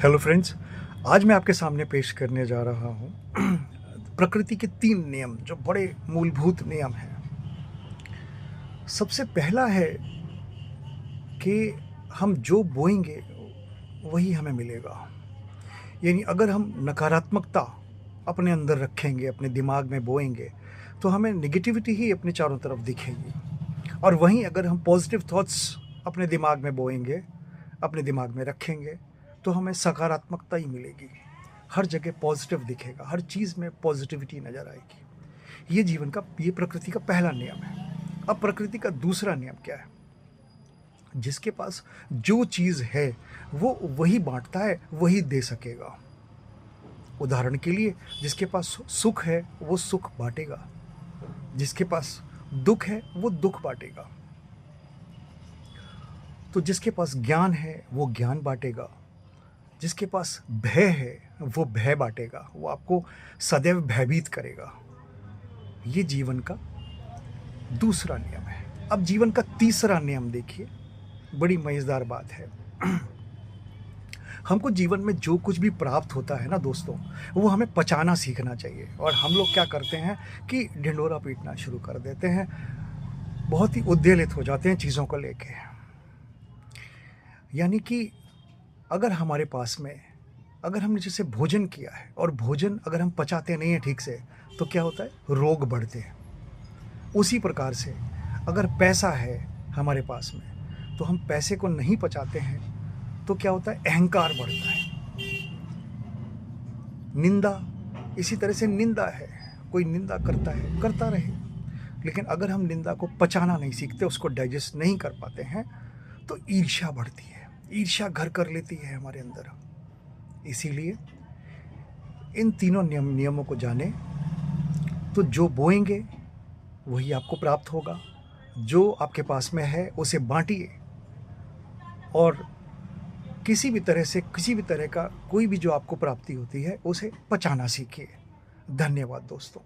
Hello friends, आज मैं आपके सामने पेश करने जा रहा हूँ प्रकृति के 3 नियम जो बड़े मूलभूत नियम हैं। सबसे पहला है कि हम जो बोएंगे वही हमें मिलेगा। यानी अगर हम नकारात्मकता अपने अंदर रखेंगे, अपने दिमाग में बोएंगे, तो हमें नेगेटिविटी ही अपने चारों तरफ दिखेगी। और वहीं अगर हम पॉजिटिव थॉट्स अपने दिमाग में बोएंगे, अपने दिमाग में रखेंगे, तो हमें सकारात्मकता ही मिलेगी। हर जगह पॉजिटिव दिखेगा, हर चीज़ में पॉजिटिविटी नज़र आएगी। ये प्रकृति का पहला नियम है। अब प्रकृति का दूसरा नियम क्या है? जिसके पास जो चीज़ है वो वही बांटता है, वही दे सकेगा। उदाहरण के लिए, जिसके पास सुख है वो सुख बांटेगा, जिसके पास दुख है वो दुख बांटेगा। तो जिसके पास ज्ञान है वो ज्ञान बांटेगा, जिसके पास भय है वो भय बांटेगा, वो आपको सदैव भयभीत करेगा। ये जीवन का दूसरा नियम है। अब जीवन का तीसरा नियम देखिए, बड़ी मज़ेदार बात है। हमको जीवन में जो कुछ भी प्राप्त होता है ना दोस्तों, वो हमें पचाना सीखना चाहिए। और हम लोग क्या करते हैं कि ढिंढोरा पीटना शुरू कर देते हैं, बहुत ही उद्वेलित हो जाते हैं चीज़ों को लेके। यानी कि अगर हमारे पास में, अगर हमने जैसे भोजन किया है और भोजन अगर हम पचाते नहीं हैं ठीक से, तो क्या होता है? रोग बढ़ते हैं। उसी प्रकार से अगर पैसा है हमारे पास में, तो हम पैसे को नहीं पचाते हैं, तो क्या होता है? अहंकार बढ़ता है। निंदा, इसी तरह से निंदा है, कोई निंदा करता है, करता रहे, लेकिन अगर हम निंदा को पचाना नहीं सीखते, उसको डाइजेस्ट नहीं कर पाते हैं, तो ईर्ष्या बढ़ती है, ईर्ष्या घर कर लेती है हमारे अंदर। इसीलिए इन तीनों नियमों को जाने, तो जो बोएंगे वही आपको प्राप्त होगा। जो आपके पास में है उसे बांटिए, और किसी भी तरह का कोई भी जो आपको प्राप्ति होती है उसे पचाना सीखिए। धन्यवाद दोस्तों।